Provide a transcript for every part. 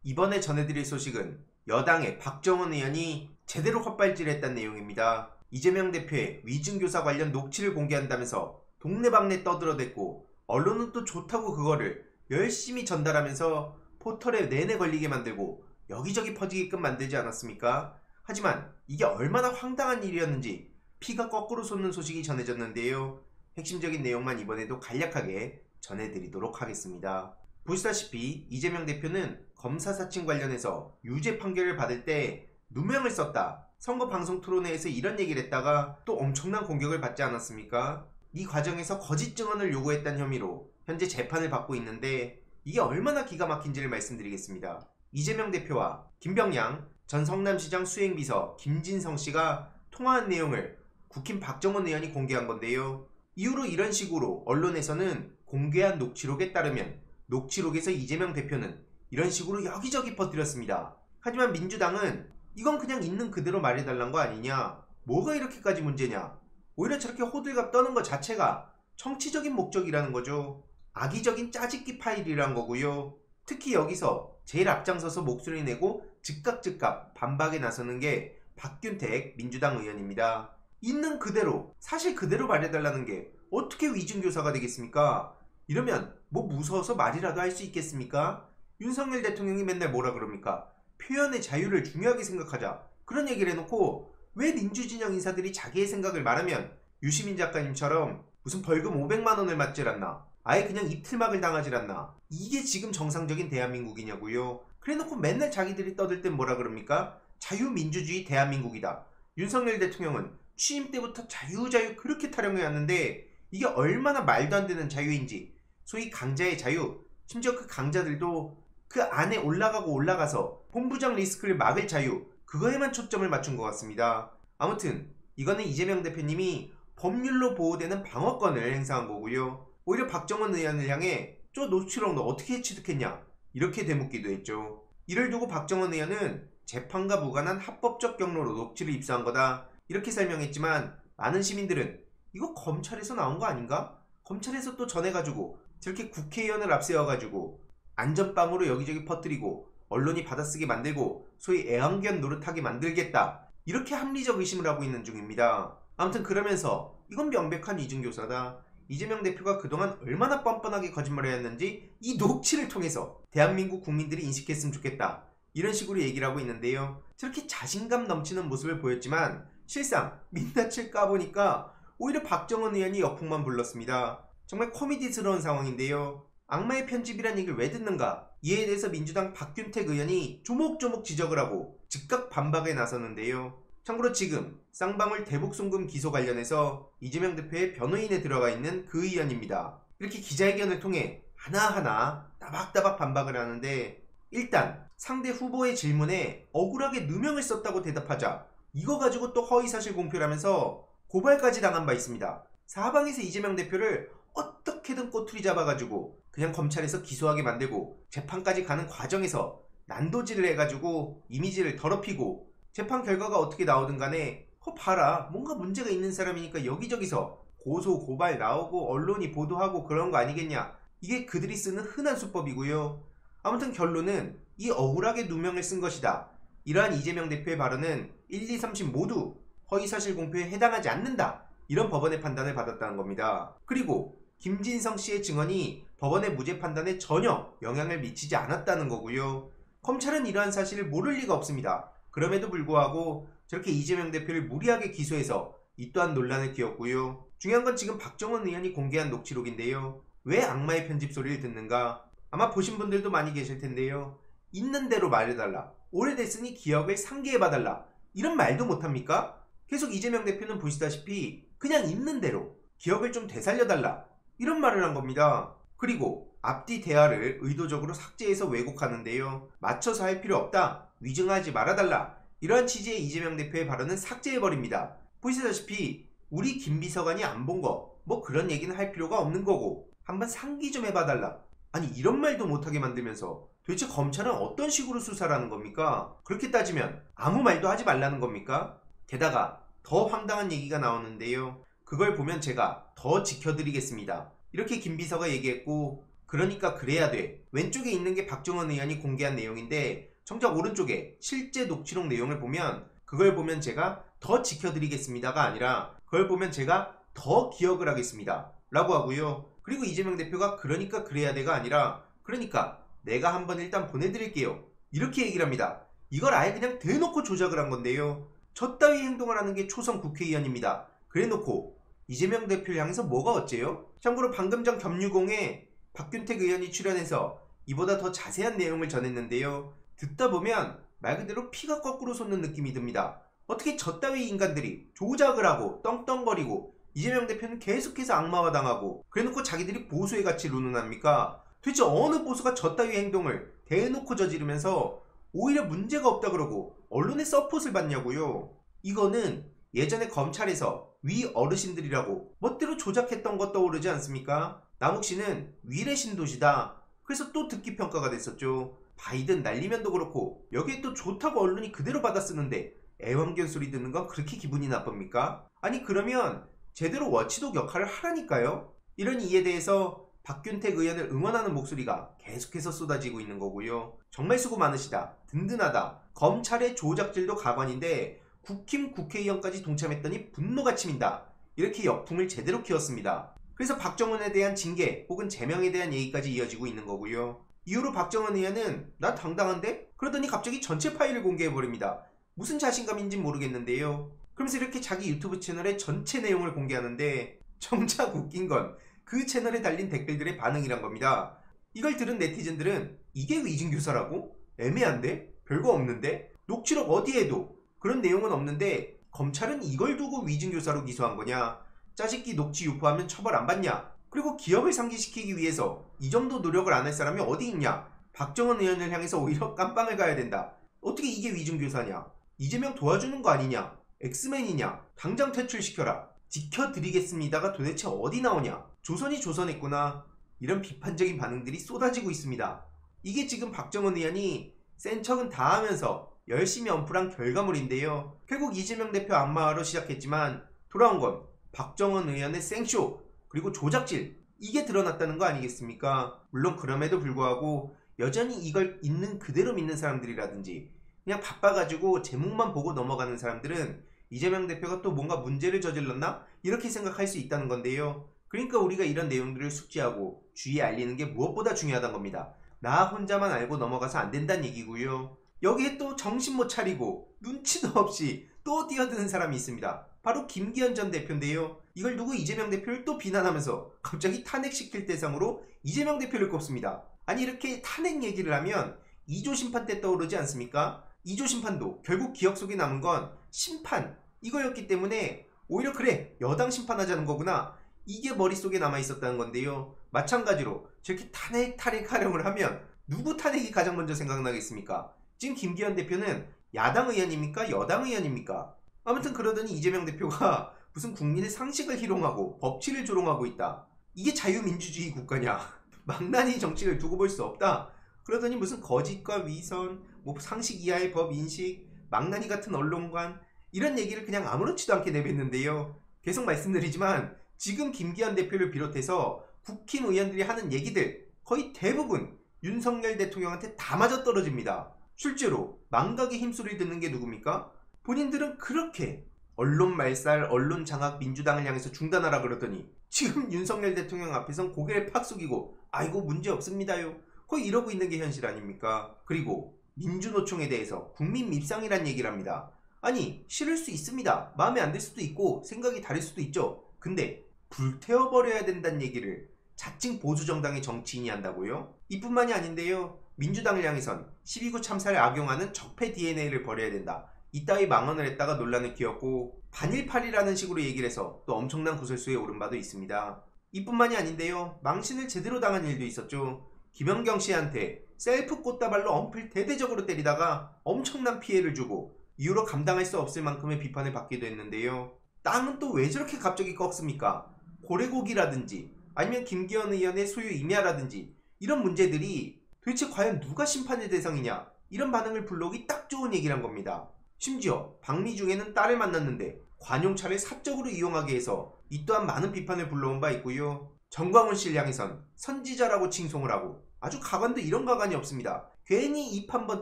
이번에 전해드릴 소식은 여당의 박정원 의원이 제대로 헛발질했다는 내용입니다. 이재명 대표의 위증교사 관련 녹취를 공개한다면서 동네방네 떠들어댔고 언론은 또 좋다고 그거를 열심히 전달하면서 포털에 내내 걸리게 만들고 여기저기 퍼지게끔 만들지 않았습니까? 하지만 이게 얼마나 황당한 일이었는지 피가 거꾸로 솟는 소식이 전해졌는데요. 핵심적인 내용만 이번에도 간략하게 전해드리도록 하겠습니다. 보시다시피 이재명 대표는 검사 사칭 관련해서 유죄 판결을 받을 때 누명을 썼다. 선거 방송 토론회에서 이런 얘기를 했다가 또 엄청난 공격을 받지 않았습니까? 이 과정에서 거짓 증언을 요구했다는 혐의로 현재 재판을 받고 있는데 이게 얼마나 기가 막힌지를 말씀드리겠습니다. 이재명 대표와 김병양 전 성남시장 수행비서 김진성 씨가 통화한 내용을 국힘 박정원 의원이 공개한 건데요. 이후로 이런 식으로 언론에서는 공개한 녹취록에 따르면 녹취록에서 이재명 대표는 이런 식으로 여기저기 퍼뜨렸습니다. 하지만 민주당은 이건 그냥 있는 그대로 말해달란 거 아니냐? 뭐가 이렇게까지 문제냐? 오히려 저렇게 호들갑 떠는 것 자체가 정치적인 목적이라는 거죠. 악의적인 짜집기 파일이란 거고요. 특히 여기서 제일 앞장서서 목소리 내고 즉각 반박에 나서는 게 박균택 민주당 의원입니다. 있는 그대로 사실 그대로 말해달라는 게 어떻게 위증교사가 되겠습니까? 이러면 뭐 무서워서 말이라도 할 수 있겠습니까? 윤석열 대통령이 맨날 뭐라 그럽니까? 표현의 자유를 중요하게 생각하자 그런 얘기를 해놓고 왜 민주진영 인사들이 자기의 생각을 말하면 유시민 작가님처럼 무슨 벌금 500만원을 맞질 않나, 아예 그냥 이틀막을 당하질 않나, 이게 지금 정상적인 대한민국이냐고요. 그래놓고 맨날 자기들이 떠들 땐 뭐라 그럽니까? 자유민주주의 대한민국이다. 윤석열 대통령은 취임 때부터 자유 그렇게 타령해왔는데 이게 얼마나 말도 안 되는 자유인지, 소위 강자의 자유, 심지어 그 강자들도 그 안에 올라가서 본부장 리스크를 막을 자유, 그거에만 초점을 맞춘 것 같습니다. 아무튼 이거는 이재명 대표님이 법률로 보호되는 방어권을 행사한 거고요. 오히려 박정원 의원을 향해 저 녹취록 너 어떻게 취득했냐 이렇게 되묻기도 했죠. 이를 두고 박정원 의원은 재판과 무관한 합법적 경로로 녹취를 입수한 거다 이렇게 설명했지만 많은 시민들은 이거 검찰에서 나온 거 아닌가? 검찰에서 또 전해가지고 저렇게 국회의원을 앞세워가지고 안전빵으로 여기저기 퍼뜨리고 언론이 받아쓰게 만들고 소위 애완견 노릇하게 만들겠다 이렇게 합리적 의심을 하고 있는 중입니다. 아무튼 그러면서 이건 명백한 위증교사다. 이재명 대표가 그동안 얼마나 뻔뻔하게 거짓말을 했는지 이 녹취를 통해서 대한민국 국민들이 인식했으면 좋겠다 이런 식으로 얘기를 하고 있는데요. 저렇게 자신감 넘치는 모습을 보였지만 실상 민낯을 까보니까 오히려 박정원 의원이 역풍만 불렀습니다. 정말 코미디스러운 상황인데요. 악마의 편집이란 얘기를 왜 듣는가? 이에 대해서 민주당 박균택 의원이 조목조목 지적을 하고 즉각 반박에 나섰는데요. 참고로 지금 쌍방울 대북송금 기소 관련해서 이재명 대표의 변호인에 들어가 있는 그 의원입니다. 이렇게 기자회견을 통해 하나하나 따박따박 반박을 하는데 일단 상대 후보의 질문에 억울하게 누명을 썼다고 대답하자 이거 가지고 또 허위사실 공표를 하면서 고발까지 당한 바 있습니다. 사방에서 이재명 대표를 어떻게든 꼬투리 잡아가지고 그냥 검찰에서 기소하게 만들고 재판까지 가는 과정에서 난도질을 해가지고 이미지를 더럽히고 재판 결과가 어떻게 나오든 간에 봐라 뭔가 문제가 있는 사람이니까 여기저기서 고소 고발 나오고 언론이 보도하고 그런 거 아니겠냐, 이게 그들이 쓰는 흔한 수법이고요. 아무튼 결론은 이 억울하게 누명을 쓴 것이다. 이러한 이재명 대표의 발언은 1, 2, 3심 모두 허위사실 공표에 해당하지 않는다 이런 법원의 판단을 받았다는 겁니다. 그리고 김진성 씨의 증언이 법원의 무죄 판단에 전혀 영향을 미치지 않았다는 거고요. 검찰은 이러한 사실을 모를 리가 없습니다. 그럼에도 불구하고 저렇게 이재명 대표를 무리하게 기소해서 이 또한 논란을 키웠고요. 중요한 건 지금 박정원 의원이 공개한 녹취록인데요. 왜 악마의 편집 소리를 듣는가? 아마 보신 분들도 많이 계실 텐데요. 있는 대로 말해달라, 오래됐으니 기억을 상기해봐달라 이런 말도 못합니까? 계속 이재명 대표는 보시다시피 그냥 있는 대로 기억을 좀 되살려달라 이런 말을 한 겁니다. 그리고 앞뒤 대화를 의도적으로 삭제해서 왜곡하는데요. 맞춰서 할 필요 없다, 위증하지 말아달라 이러한 취지의 이재명 대표의 발언은 삭제해버립니다. 보시다시피 우리 김 비서관이 안 본 거 뭐 그런 얘기는 할 필요가 없는 거고 한번 상기 좀 해봐달라, 아니 이런 말도 못하게 만들면서 도대체 검찰은 어떤 식으로 수사를 하는 겁니까? 그렇게 따지면 아무 말도 하지 말라는 겁니까? 게다가 더 황당한 얘기가 나오는데요. 그걸 보면 제가 더 지켜드리겠습니다 이렇게 김 비서가 얘기했고 그러니까 그래야 돼. 왼쪽에 있는 게 박정원 의원이 공개한 내용인데 정작 오른쪽에 실제 녹취록 내용을 보면 그걸 보면 제가 더 지켜드리겠습니다가 아니라 그걸 보면 제가 더 기억을 하겠습니다 라고 하고요. 그리고 이재명 대표가 그러니까 그래야 돼가 아니라 그러니까 내가 한번 일단 보내드릴게요 이렇게 얘기를 합니다. 이걸 아예 그냥 대놓고 조작을 한 건데요. 저 따위 행동을 하는 게 초선 국회의원입니다. 그래놓고 이재명 대표를 향해서 뭐가 어째요? 참고로 방금 전 겸유공에 박균택 의원이 출연해서 이보다 더 자세한 내용을 전했는데요. 듣다 보면 말 그대로 피가 거꾸로 솟는 느낌이 듭니다. 어떻게 저 따위 인간들이 조작을 하고 떵떵거리고 이재명 대표는 계속해서 악마화 당하고 그래놓고 자기들이 보수의 가치를 운운합니까? 도대체 어느 보수가 저 따위 행동을 대놓고 저지르면서 오히려 문제가 없다 그러고 언론의 서폿을 받냐고요. 이거는 예전에 검찰에서 위 어르신들이라고 멋대로 조작했던 것 떠오르지 않습니까? 남욱씨는 위례 신도시다. 그래서 또 듣기 평가가 됐었죠. 바이든 날리면도 그렇고 여기에 또 좋다고 언론이 그대로 받아쓰는데 애완견 소리 듣는 건 그렇게 기분이 나쁩니까? 아니 그러면 제대로 워치독 역할을 하라니까요. 이런 이에 대해서 박균택 의원을 응원하는 목소리가 계속해서 쏟아지고 있는 거고요. 정말 수고 많으시다. 든든하다. 검찰의 조작질도 가관인데 국힘 국회의원까지 동참했더니 분노가 치민다. 이렇게 역풍을 제대로 키웠습니다. 그래서 박정원에 대한 징계 혹은 제명에 대한 얘기까지 이어지고 있는 거고요. 이후로 박정원 의원은 난 당당한데? 그러더니 갑자기 전체 파일을 공개해버립니다. 무슨 자신감인진 모르겠는데요. 그러면서 이렇게 자기 유튜브 채널의 전체 내용을 공개하는데 정작 웃긴 건 그 채널에 달린 댓글들의 반응이란 겁니다. 이걸 들은 네티즌들은 이게 위증교사라고? 애매한데? 별거 없는데? 녹취록 어디에도 그런 내용은 없는데 검찰은 이걸 두고 위증교사로 기소한 거냐? 짜집기 녹취 유포하면 처벌 안 받냐? 그리고 기업을 상기시키기 위해서 이 정도 노력을 안 할 사람이 어디 있냐? 박정원 의원을 향해서 오히려 깜빵을 가야 된다. 어떻게 이게 위증교사냐? 이재명 도와주는 거 아니냐? 엑스맨이냐? 당장 퇴출시켜라. 지켜드리겠습니다가 도대체 어디 나오냐? 조선이 조선했구나. 이런 비판적인 반응들이 쏟아지고 있습니다. 이게 지금 박정원 의원이 센 척은 다 하면서 열심히 언플한 결과물인데요. 결국 이재명 대표 안마하러 시작했지만 돌아온 건 박정원 의원의 생쇼 그리고 조작질 이게 드러났다는 거 아니겠습니까? 물론 그럼에도 불구하고 여전히 이걸 있는 그대로 믿는 사람들이라든지 그냥 바빠가지고 제목만 보고 넘어가는 사람들은 이재명 대표가 또 뭔가 문제를 저질렀나? 이렇게 생각할 수 있다는 건데요. 그러니까 우리가 이런 내용들을 숙지하고 주위에 알리는 게 무엇보다 중요하다는 겁니다. 나 혼자만 알고 넘어가서 안 된다는 얘기고요. 여기에 또 정신 못 차리고 눈치도 없이 또 뛰어드는 사람이 있습니다. 바로 김기현 전 대표인데요. 이걸 두고 이재명 대표를 또 비난하면서 갑자기 탄핵시킬 대상으로 이재명 대표를 꼽습니다. 아니 이렇게 탄핵 얘기를 하면 2조 심판 때 떠오르지 않습니까? 2조 심판도 결국 기억 속에 남은 건 심판 이거였기 때문에 오히려 그래 여당 심판하자는 거구나 이게 머릿속에 남아있었다는 건데요. 마찬가지로 저렇게 탄핵 타령을 하면 누구 탄핵이 가장 먼저 생각나겠습니까? 지금 김기현 대표는 야당 의원입니까? 여당 의원입니까? 아무튼 그러더니 이재명 대표가 무슨 국민의 상식을 희롱하고 법치를 조롱하고 있다. 이게 자유민주주의 국가냐? 망나니 정치를 두고 볼 수 없다. 그러더니 무슨 거짓과 위선, 뭐 상식 이하의 법 인식, 망나니 같은 언론관 이런 얘기를 그냥 아무렇지도 않게 내뱉는데요. 계속 말씀드리지만 지금 김기현 대표를 비롯해서 국힘 의원들이 하는 얘기들 거의 대부분 윤석열 대통령한테 다 맞아떨어집니다. 실제로 망각의 힘소리를 듣는 게 누굽니까? 본인들은 그렇게 언론 말살, 언론 장악 민주당을 향해서 중단하라 그러더니 지금 윤석열 대통령 앞에선 고개를 팍 숙이고 아이고 문제 없습니다요. 거의 이러고 있는 게 현실 아닙니까? 그리고 민주노총에 대해서 국민 밉상이란 얘기를 합니다. 아니 싫을 수 있습니다. 마음에 안 들 수도 있고 생각이 다를 수도 있죠. 근데 불태워버려야 된다는 얘기를 자칭 보수정당의 정치인이 한다고요? 이뿐만이 아닌데요. 민주당을 향해선 12구 참사를 악용하는 적폐 DNA를 버려야 된다. 이따위 망언을 했다가 논란을 키웠고 반일팔이라는 식으로 얘기를 해서 또 엄청난 구설수에 오른 바도 있습니다. 이뿐만이 아닌데요. 망신을 제대로 당한 일도 있었죠. 김연경 씨한테 셀프 꽃다발로 엄플 대대적으로 때리다가 엄청난 피해를 주고 이후로 감당할 수 없을 만큼의 비판을 받기도 했는데요. 땅은 또 왜 저렇게 갑자기 꺾습니까? 고래고기라든지 아니면 김기현 의원의 소유 임야라든지 이런 문제들이 도대체 과연 누가 심판의 대상이냐 이런 반응을 불러오기 딱 좋은 얘기란 겁니다. 심지어 박미중에는 딸을 만났는데 관용차를 사적으로 이용하게 해서 이 또한 많은 비판을 불러온 바 있고요. 정광훈 씨를 향해선 선지자라고 칭송을 하고 아주 가관도 이런 가관이 없습니다. 괜히 입 한 번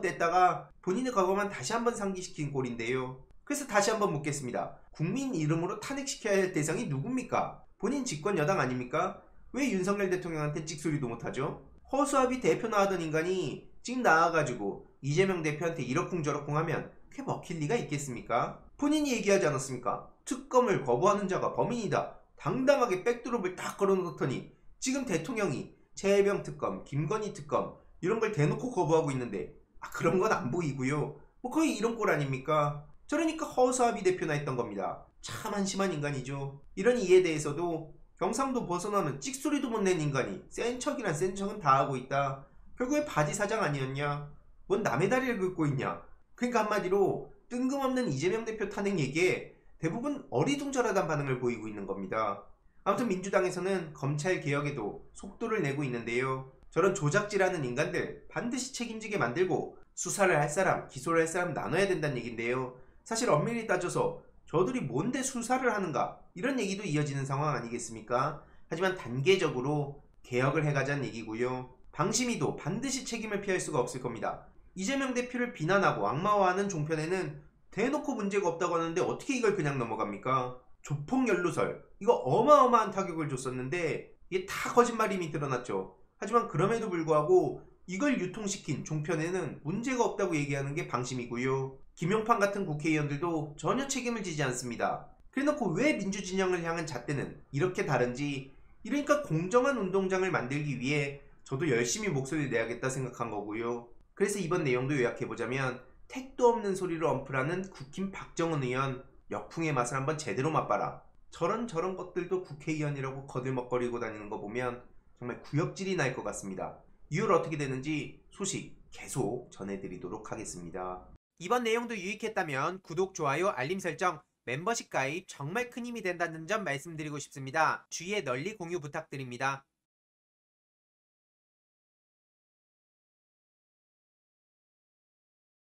뗐다가 본인의 과거만 다시 한번 상기시킨 꼴인데요. 그래서 다시 한번 묻겠습니다. 국민 이름으로 탄핵시켜야 할 대상이 누굽니까? 본인 집권 여당 아닙니까? 왜 윤석열 대통령한테 찍소리도 못하죠? 허수아비 대표 나하던 인간이 지금 나와가지고 이재명 대표한테 이러쿵저러쿵 하면 그게 먹힐 리가 있겠습니까? 본인이 얘기하지 않았습니까? 특검을 거부하는 자가 범인이다. 당당하게 백드롭을 딱 걸어놓더니 지금 대통령이 최혜병 특검, 김건희 특검 이런 걸 대놓고 거부하고 있는데 그런 건 안 보이고요. 뭐 거의 이런 꼴 아닙니까? 저러니까 허수아비 대표나 했던 겁니다. 참 한심한 인간이죠. 이런 이에 대해서도 경상도 벗어나면 찍소리도 못 낸 인간이 센 척이란 센 척은 다 하고 있다. 결국에 바지 사장 아니었냐? 뭔 남의 다리를 긁고 있냐? 그러니까 한마디로 뜬금없는 이재명 대표 탄핵 얘기에 대부분 어리둥절하다는 반응을 보이고 있는 겁니다. 아무튼 민주당에서는 검찰 개혁에도 속도를 내고 있는데요. 저런 조작질하는 인간들 반드시 책임지게 만들고 수사를 할 사람, 기소를 할 사람 나눠야 된다는 얘기인데요. 사실 엄밀히 따져서 저들이 뭔데 수사를 하는가 이런 얘기도 이어지는 상황 아니겠습니까? 하지만 단계적으로 개혁을 해가자는 얘기고요. 방심위도 반드시 책임을 피할 수가 없을 겁니다. 이재명 대표를 비난하고 악마화하는 종편에는 대놓고 문제가 없다고 하는데 어떻게 이걸 그냥 넘어갑니까? 조폭 연루설 이거 어마어마한 타격을 줬었는데 이게 다 거짓말임이 드러났죠. 하지만 그럼에도 불구하고 이걸 유통시킨 종편에는 문제가 없다고 얘기하는 게 방심이고요. 김용판 같은 국회의원들도 전혀 책임을 지지 않습니다. 그래놓고 왜 민주진영을 향한 잣대는 이렇게 다른지, 이러니까 공정한 운동장을 만들기 위해 저도 열심히 목소리를 내야겠다 생각한 거고요. 그래서 이번 내용도 요약해보자면 택도 없는 소리를 언플하는 국힘 박정은 의원 역풍의 맛을 한번 제대로 맛봐라. 저런 것들도 국회의원이라고 거들먹거리고 다니는 거 보면 정말 구역질이 날 것 같습니다. 이후로 어떻게 되는지 소식 계속 전해드리도록 하겠습니다. 이번 내용도 유익했다면 구독, 좋아요, 알림 설정, 멤버십 가입 정말 큰 힘이 된다는 점 말씀드리고 싶습니다. 주위에 널리 공유 부탁드립니다.